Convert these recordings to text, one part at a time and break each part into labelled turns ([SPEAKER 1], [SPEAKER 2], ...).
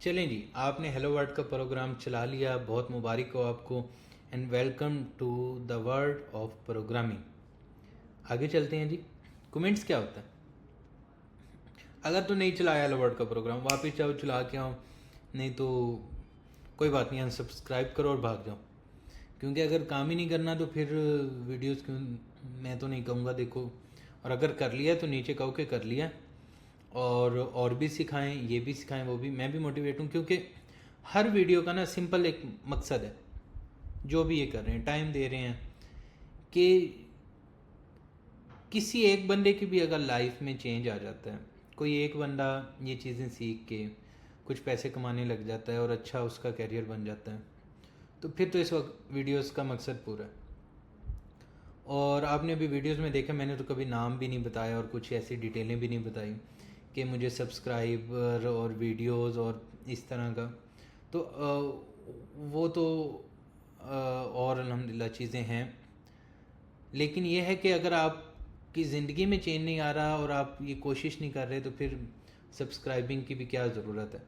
[SPEAKER 1] चलें जी, आपने hello word का प्रोग्राम चला लिया, बहुत मुबारक हो आपको and welcome to the world of programming. आगे चलते हैं जी। कमेंट्स क्या होता है? अगर तो नहीं चलाया हेलो वर्ड का प्रोग्राम, वापस जाओ चला के आओ, नहीं तो कोई बात नहीं, अनसब्सक्राइब करो और भाग जाओ। क्योंकि अगर काम ही नहीं करना तो फिर वीडियोस क्यों, मैं तो नहीं कहूँगा देखो। और अगर कर लिया तो नीचे कहो कि कर लिया, और भी सिखाएं, ये भी सिखाएं, वो भी, मैं भी मोटिवेट हूँ। क्योंकि हर वीडियो का ना सिंपल एक मकसद है, जो भी ये कर रहे हैं, टाइम दे रहे हैं कि किसी एक बंदे की भी अगर लाइफ में चेंज आ जाता है, कोई एक बंदा ये चीज़ें सीख के कुछ पैसे कमाने लग जाता है और अच्छा उसका कैरियर बन जाता है, तो फिर तो इस वक्त वीडियोस का मकसद पूरा है। और आपने अभी वीडियोस में देखा, मैंने तो कभी नाम भी नहीं बताया और कुछ ऐसी डिटेलें भी नहीं बताई कि मुझे सब्सक्राइबर और वीडियोस और इस तरह का। तो वो तो और अल्हम्दुलिल्लाह चीज़ें हैं। लेकिन ये है कि अगर आपकी ज़िंदगी में चेंज नहीं आ रहा और आप ये कोशिश नहीं कर रहे, तो फिर सब्सक्राइबिंग की भी क्या ज़रूरत है।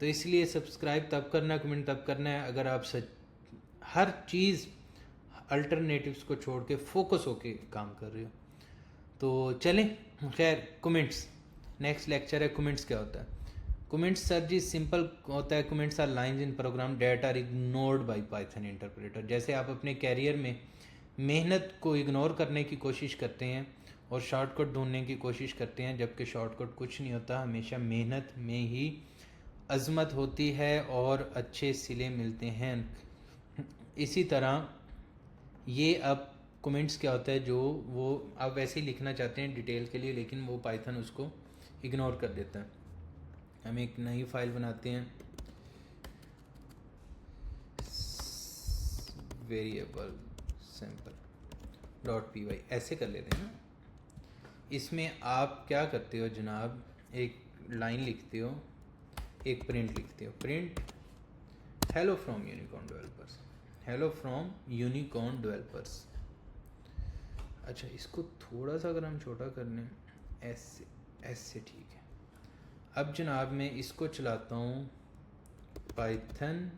[SPEAKER 1] तो इसलिए सब्सक्राइब तब करना है, कमेंट तब करना है अगर आप हर चीज़ अल्टरनेटिव्स को छोड़ के फोकस होके काम कर रहे हो। तो चलें, खैर कमेंट्स, नेक्स्ट लेक्चर है कमेंट्स क्या होता है। कमेंट्स सर जी सिंपल होता है, comments are lines in program that are ignored by Python interpreter. जैसे आप अपने कैरियर में मेहनत को इग्नोर करने की कोशिश करते हैं और शॉर्टकट ढूंढने की कोशिश करते हैं, जबकि शॉर्टकट कुछ नहीं होता, हमेशा मेहनत में ही अजमत होती है और अच्छे सिले मिलते हैं। इसी तरह ये अब कमेंट्स क्या होता है, जो वो आप वैसे ही लिखना चाहते हैं डिटेल के लिए, लेकिन वो पाइथन उसको इग्नोर कर देता है। हम एक नई फाइल बनाते हैं, variable sample dot P Y, ऐसे कर लेते हैं ना। इसमें आप क्या करते हो जनाब, एक लाइन लिखते हो, एक प्रिंट लिखते हो, print hello from unicorn developers, hello from unicorn developers. अच्छा, इसको थोड़ा सा अगर हम छोटा कर लें, ऐसे ठीक है। अब जनाब मैं इसको चलाता हूँ, Python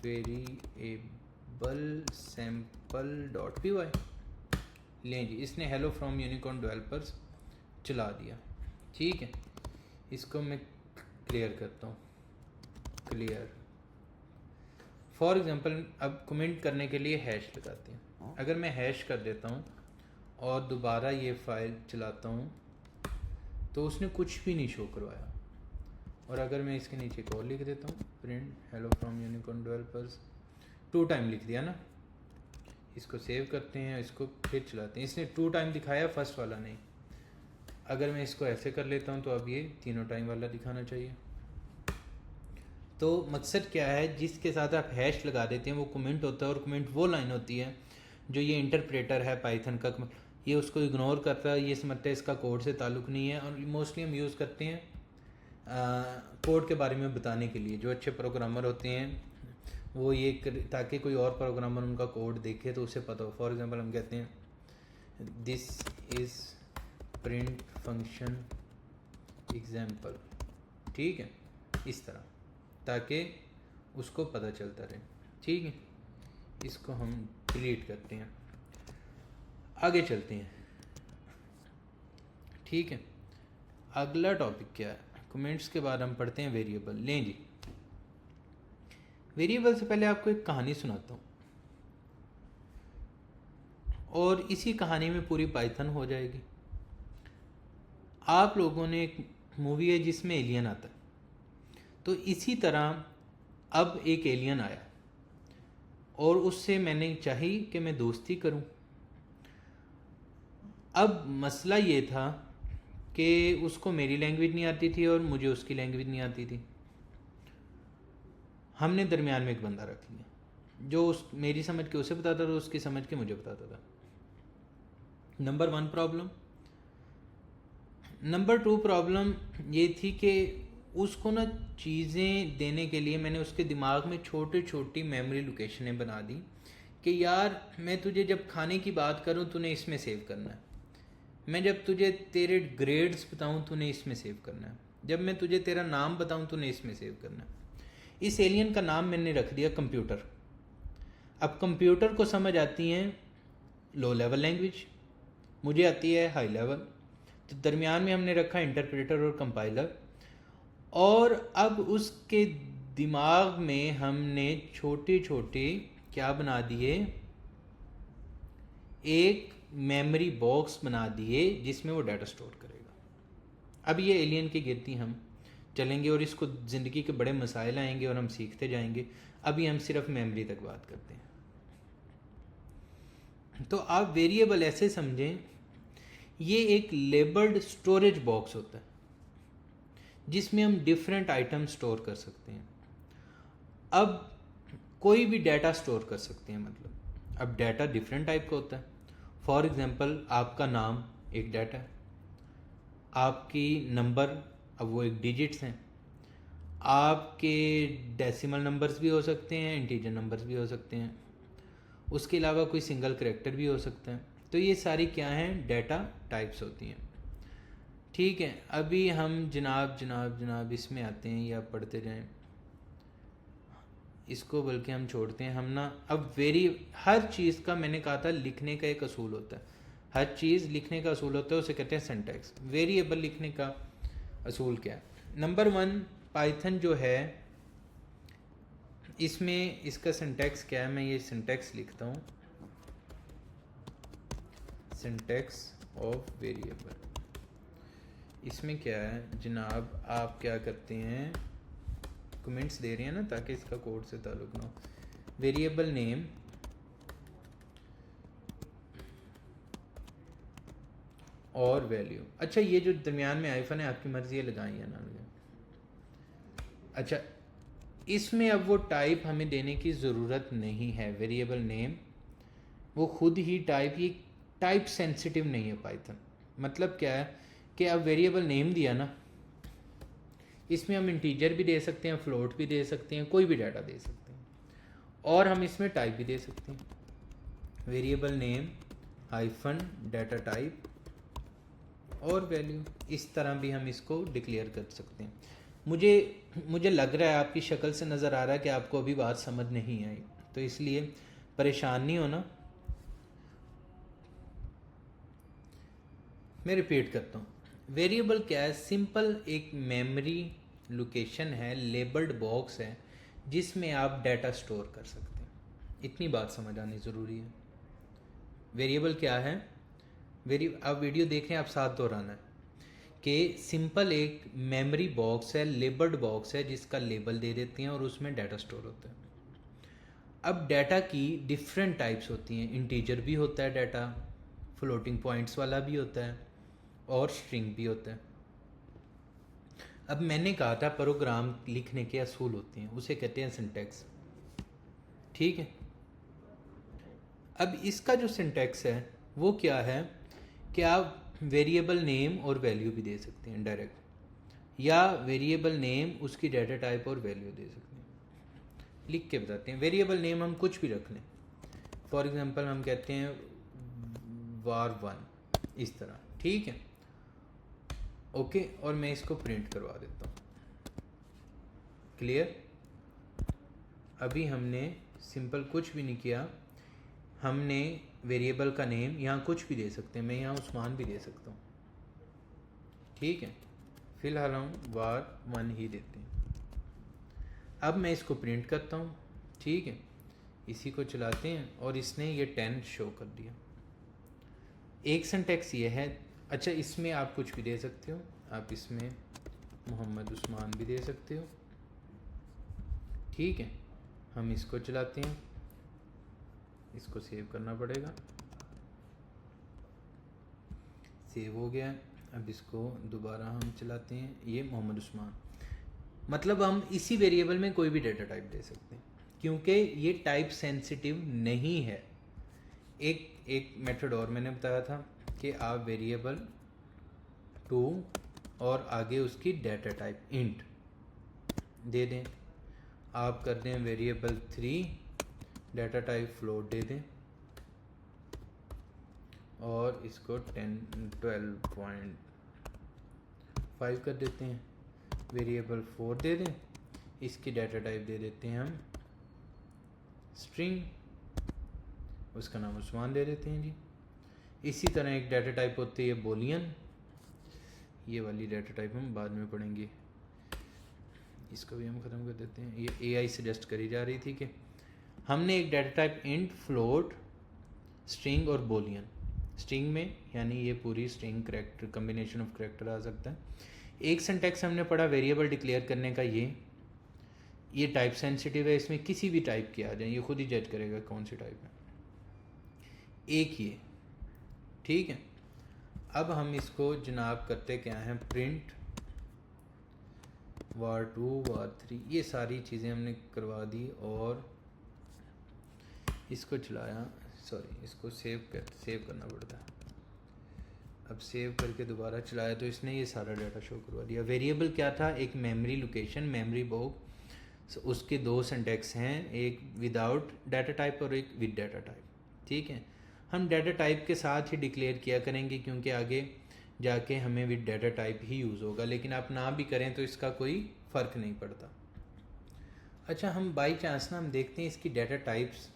[SPEAKER 1] variable sample dot P Y. लें जी, इसने हेलो फ्रॉम यूनिकॉर्न डेवलपर्स चला दिया, ठीक है। इसको मैं क्लियर करता हूँ, क्लियर। फॉर एग्जांपल अब कमेंट करने के लिए हैश लगाते हैं। अगर मैं हैश कर देता हूँ और दोबारा ये फाइल चलाता हूँ तो उसने कुछ भी नहीं शो करवाया। और अगर मैं इसके नीचे एक और लिख देता हूँ, print hello from unicorn developers, 2 time लिख दिया ना। इसको सेव करते हैं, इसको फिर चलाते हैं, इसने 2 टाइम दिखाया, फर्स्ट वाला नहीं। अगर मैं इसको ऐसे कर लेता हूँ तो अब ये तीनों टाइम वाला दिखाना चाहिए। तो मकसद क्या है, जिसके साथ आप हैश लगा देते हैं वो कमेंट होता है, और कमेंट वो लाइन होती है जो ये इंटरप्रेटर है पाइथन का, ये उसको इग्नोर करता है, ये समझता है इसका कोड से ताल्लुक़ नहीं है। और मोस्टली हम यूज़ करते हैं कोड के बारे में बताने के लिए। जो अच्छे प्रोग्रामर होते हैं वो ये ताकि कोई और प्रोग्रामर उनका कोड देखे तो उसे पता हो। फॉर एग्जांपल हम कहते हैं this is print function example, ठीक है, इस तरह, ताकि उसको पता चलता रहे, ठीक है। इसको हम डिलीट करते हैं, आगे चलते हैं, ठीक है। अगला टॉपिक क्या है, कमेंट्स के बाद हम पढ़ते हैं वेरिएबल। लें जी, वेरिएबल से पहले आपको एक कहानी सुनाता हूँ, और इसी कहानी में पूरी पाइथन हो जाएगी। आप लोगों ने एक मूवी है जिसमें एलियन आता है, तो इसी तरह अब एक एलियन आया और उससे मैंने चाही कि मैं दोस्ती करूं। अब मसला ये था कि उसको मेरी लैंग्वेज नहीं आती थी और मुझे उसकी लैंग्वेज नहीं आती थी। हमने दरमियान में एक बंदा रख लिया जो मेरी समझ के उसे बताता था, उसकी समझ के मुझे बताता था। Number 1 problem. नंबर 2 प्रॉब्लम ये थी कि उसको ना चीज़ें देने के लिए मैंने उसके दिमाग में छोटी छोटी मेमोरी लोकेशनें बना दी कि यार मैं तुझे जब खाने की बात करूं तूने इसमें सेव करना है, मैं जब तुझे तेरे ग्रेड्स बताऊं तूने इसमें सेव करना है। जब मैं तुझे तेरा नाम बताऊं तूने इसमें सेव करना है। इस एलियन का नाम मैंने रख दिया कंप्यूटर। अब कंप्यूटर को समझ आती हैं लो लेवल लैंग्वेज, मुझे आती है हाई लेवल, तो दरमियान में हमने रखा इंटरप्रेटर और कंपाइलर। और अब उसके दिमाग में हमने छोटे छोटे क्या बना दिए, एक मेमोरी बॉक्स बना दिए जिसमें वो डाटा स्टोर करेगा। अब ये एलियन की गिरती हम चलेंगे और इसको ज़िंदगी के बड़े मसाइल आएंगे और हम सीखते जाएंगे। अभी हम सिर्फ मेमोरी तक बात करते हैं। तो आप वेरिएबल ऐसे समझें, ये एक लेबल्ड स्टोरेज बॉक्स होता है जिसमें हम डिफरेंट आइटम स्टोर कर सकते हैं। अब कोई भी डाटा स्टोर कर सकते हैं, मतलब अब डाटा डिफरेंट टाइप का होता है। फॉर एग्जांपल आपका नाम एक डाटा है, आपकी नंबर अब वो एक डिजिट्स हैं, आपके डेसिमल नंबर्स भी हो सकते हैं, इंटीजर नंबर्स भी हो सकते हैं, उसके अलावा कोई सिंगल करेक्टर भी हो सकता है। तो ये सारी क्या हैं, डाटा टाइप्स होती हैं। ठीक है, अभी हम जनाब इसमें आते हैं या पढ़ते जाएं, इसको बल्कि हम छोड़ते हैं। हम ना अब हर चीज़ का मैंने कहा था लिखने का एक असूल होता है, हर चीज़ लिखने का असूल होता है, उसे कहते हैं सिंटैक्स। वेरिएबल लिखने का असूल क्या है? नंबर 1, पाइथन जो है इसमें इसका सिंटैक्स क्या है, मैं ये सिंटैक्स लिखता हूँ, सिंटैक्स ऑफ वेरिएबल। इसमें क्या है जनाब, आप क्या करते हैं, कमेंट्स दे रहे हैं ना ताकि इसका कोड से ताल्लुक ना हो। वेरिएबल नेम और वैल्यू। अच्छा, ये जो दरमियान में आइफन है आपकी मर्जी है लगाएं या ना लगाएं। अच्छा, इसमें अब वो टाइप हमें देने की ज़रूरत नहीं है। वेरिएबल नेम वो खुद ही टाइप, ये टाइप सेंसिटिव नहीं है पाइथन। मतलब क्या है कि अब वेरिएबल नेम दिया ना, इसमें हम इंटीजर भी दे सकते हैं, फ्लोट भी दे सकते हैं, कोई भी डाटा दे सकते हैं, और हम इसमें टाइप भी दे सकते हैं। Variable name hyphen data type और वैल्यू, इस तरह भी हम इसको डिक्लेयर कर सकते हैं। मुझे लग रहा है आपकी शक्ल से नज़र आ रहा है कि आपको अभी बात समझ नहीं आई, तो इसलिए परेशान नहीं होना। मैं रिपीट करता हूँ, वेरिएबल क्या है, सिंपल एक मेमोरी लोकेशन है, लेबल्ड बॉक्स है जिसमें आप डाटा स्टोर कर सकते हैं। इतनी बात समझ आनी ज़रूरी है। वेरिएबल क्या है, आप वीडियो देखें, आप साथ दोहराना है कि सिंपल एक मेमोरी बॉक्स है, लेबल्ड बॉक्स है जिसका लेबल दे देते हैं और उसमें डाटा स्टोर होता है। अब डाटा की डिफरेंट टाइप्स होती हैं, इंटीजर भी होता है डाटा, फ्लोटिंग पॉइंट्स वाला भी होता है और स्ट्रिंग भी होता है। अब मैंने कहा था प्रोग्राम लिखने के असूल होते हैं, उसे कहते हैं सिंटैक्स। ठीक है, अब इसका जो सिंटैक्स है वो क्या है कि आप वेरिएबल नेम और वैल्यू भी दे सकते हैं डायरेक्ट, या वेरिएबल नेम उसकी डाटा टाइप और वैल्यू दे सकते हैं। लिख के बताते हैं। वेरिएबल नेम हम कुछ भी रख लें, फॉर एग्जांपल हम कहते हैं var1, इस तरह। ठीक है, ओके, और मैं इसको प्रिंट करवा देता हूँ। क्लियर? अभी हमने सिंपल कुछ भी नहीं किया, हमने वेरिएबल का नेम यहाँ कुछ भी दे सकते हैं, मैं यहाँ उस्मान भी दे सकता हूँ। ठीक है, फिलहाल हम var1 ही देते हैं। अब मैं इसको प्रिंट करता हूँ। ठीक है, इसी को चलाते हैं और इसने ये 10 शो कर दिया। एक सिंटैक्स ये है। अच्छा, इसमें आप कुछ भी दे सकते हो, आप इसमें मोहम्मद उस्मान भी दे सकते हो। ठीक है, हम इसको चलाते हैं, इसको सेव करना पड़ेगा। सेव हो गया। अब इसको दोबारा हम चलाते हैं, ये मोहम्मद उस्मान। मतलब हम इसी वेरिएबल में कोई भी डेटा टाइप दे सकते हैं क्योंकि ये टाइप सेंसिटिव नहीं है। एक मेथड और मैंने बताया था कि आप वेरिएबल 2 और आगे उसकी डाटा टाइप इंट दे दें। आप कर दें वेरिएबल 3 डाटा टाइप फ्लोट दे दें और इसको 12.5 कर देते हैं। वेरिएबल 4 दे दें, इसकी डाटा टाइप दे देते हैं हम स्ट्रिंग, उसका नाम उस्मान दे देते हैं जी। इसी तरह एक डाटा टाइप होती है बोलियन, ये वाली डाटा टाइप हम बाद में पढ़ेंगे, इसको भी हम ख़त्म कर देते हैं। ये एआई सजेस्ट करी जा रही थी कि हमने एक data type int, float, string और बोलियन। स्ट्रिंग में यानी ये पूरी string character, combination of character आ सकता है। एक सिंटैक्स हमने पढ़ा वेरिएबल डिक्लेयर करने का, ये टाइप सेंसिटिव है, इसमें किसी भी टाइप के आ जाए, ये खुद ही जज करेगा कौन सी टाइप है। एक ये ठीक है। अब हम इसको जनाब करते क्या हैं, प्रिंट var2 var3, ये सारी चीज़ें हमने करवा दी और इसको चलाया, सॉरी इसको सेव करना पड़ता है। अब सेव करके दोबारा चलाया तो इसने ये सारा डाटा शो करवा दिया। वेरिएबल क्या था, एक मेमोरी लोकेशन, मेमोरी बॉक्स, उसके दो सिंटैक्स हैं, एक विदाउट डाटा टाइप और एक विद डाटा टाइप। ठीक है, हम डाटा टाइप के साथ ही डिक्लेयर किया करेंगे क्योंकि आगे जाके हमें with data type he use होगा, लेकिन आप ना भी करें तो इसका कोई फ़र्क नहीं पड़ता। अच्छा, हम बाई चांस ना हम देखते हैं इसकी डाटा टाइप्स,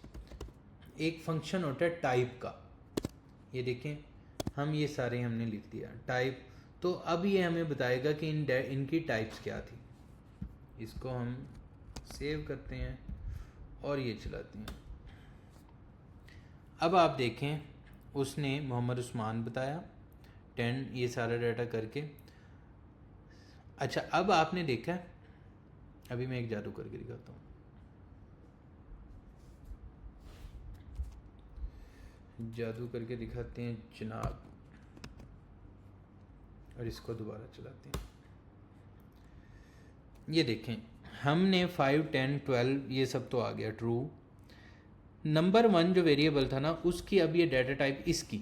[SPEAKER 1] एक फंक्शन होता है टाइप का, ये देखें हम ये सारे हमने लिख दिया टाइप, तो अब ये हमें बताएगा कि इनकी टाइप्स क्या थी। इसको हम सेव करते हैं और ये चलाते हैं। अब आप देखें उसने मोहम्मद उस्मान बताया 10, ये सारा डाटा करके। अच्छा, अब आपने देखा, अभी मैं एक जादू करके दिखाता हूँ। जादू करके दिखाते हैं जनाब, और इसको दोबारा चलाते हैं। ये देखें हमने 5, 10, 12 ये सब तो आ गया ट्रू। नंबर 1 जो वेरिएबल था ना उसकी अब ये डाटा टाइप इसकी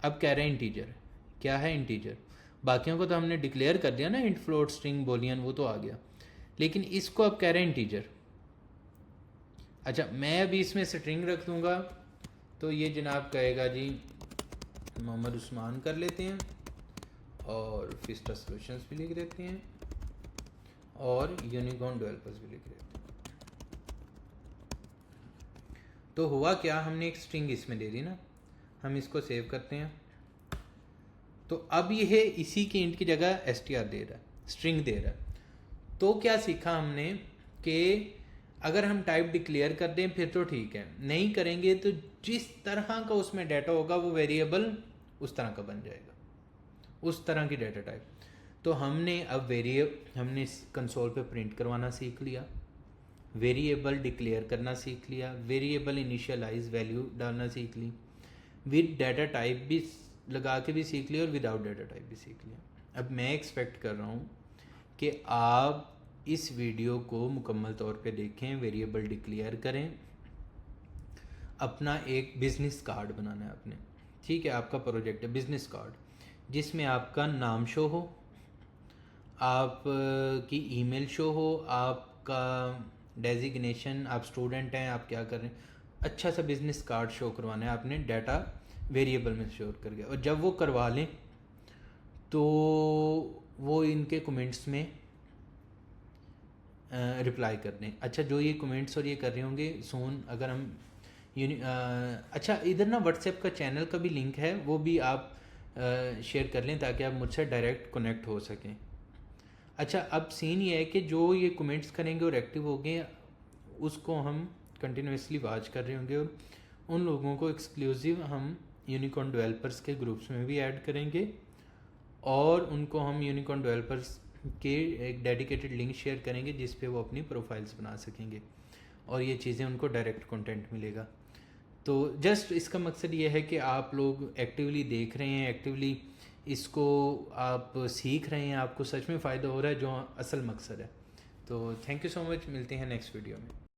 [SPEAKER 1] अब कह रहे हैं इंटीजर। क्या है इंटीजर? बाकियों को तो हमने डिक्लेयर कर दिया ना, इंट, फ्लोट, स्ट्रिंग, बोलियन, वो तो आ गया, लेकिन इसको अब कह रहे हैं इंटीजर। अच्छा, मैं अभी इसमें स्ट्रिंग रख दूंगा तो ये जनाब कहेगा जी मोहम्मद उस्मान कर लेते हैं और फिस्टा सॉल्यूशंस भी लिख देते हैं और यूनिकॉर्न डेवलपर्स भी लिख देते हैं। तो हुआ क्या, हमने एक स्ट्रिंग इसमें दे दी ना, हम इसको सेव करते हैं तो अब ये इसी के इंट की जगह str दे रहा है, स्ट्रिंग दे रहा है। तो क्या सीखा हमने कि अगर हम टाइप डिक्लेयर कर दें फिर तो ठीक है, नहीं करेंगे तो जिस तरह का उसमें डाटा होगा वो वेरिएबल उस तरह का बन जाएगा, उस तरह की डाटा टाइप। तो हमने अब हमने कंसोल पे प्रिंट करवाना सीख लिया, वेरिएबल डिक्लेयर करना सीख लिया, वेरिएबल इनिशियलाइज वैल्यू डालना सीख ली, विद डाटा टाइप भी लगा के भी सीख लिया और विदाउट डाटा टाइप भी सीख लिया। अब मैं एक्सपेक्ट कर रहा हूँ कि आप इस वीडियो को मुकम्मल तौर पे देखें, वेरिएबल डिक्लेयर करें, अपना एक बिज़नेस कार्ड बनाना है आपने। ठीक है, आपका प्रोजेक्ट है बिज़नेस कार्ड, जिसमें आपका नाम शो हो, आप की ईमेल शो हो, आपका डेजिग्नेशन, आप स्टूडेंट हैं, आप क्या कर रहे हैं, अच्छा सा बिज़नेस कार्ड शो करवाना है आपने डाटा वेरिएबल में शोर करके। और जब वो करवा लें तो वो इनके कमेंट्स में रिप्लाई कर दें। अच्छा, जो ये कमेंट्स और ये कर रहे होंगे सोन, अगर हम अच्छा इधर ना व्हाट्सएप का चैनल का भी लिंक है, वो भी आप शेयर कर लें ताकि आप मुझसे डायरेक्ट कनेक्ट हो सकें। अच्छा, अब सीन ये है कि जो ये कमेंट्स करेंगे और एक्टिव हो गए उसको हम कंटिन्यूसली वॉच कर रहे होंगे और उन लोगों को एक्सक्लूसिव हम यूनिकॉर्न डेवलपर्स के ग्रुप्स में भी ऐड करेंगे और उनको हम यूनिकॉर्न डेवलपर्स के एक डेडिकेटेड लिंक शेयर करेंगे जिस पे वो अपनी प्रोफाइल्स बना सकेंगे और ये चीज़ें उनको डायरेक्ट कंटेंट मिलेगा। तो जस्ट इसका मकसद ये है कि आप लोग एक्टिवली देख रहे हैं, एक्टिवली इसको आप सीख रहे हैं, आपको सच में फ़ायदा हो रहा है, जो असल मकसद है। तो थैंक यू सो मच, मिलते हैं नेक्स्ट वीडियो में।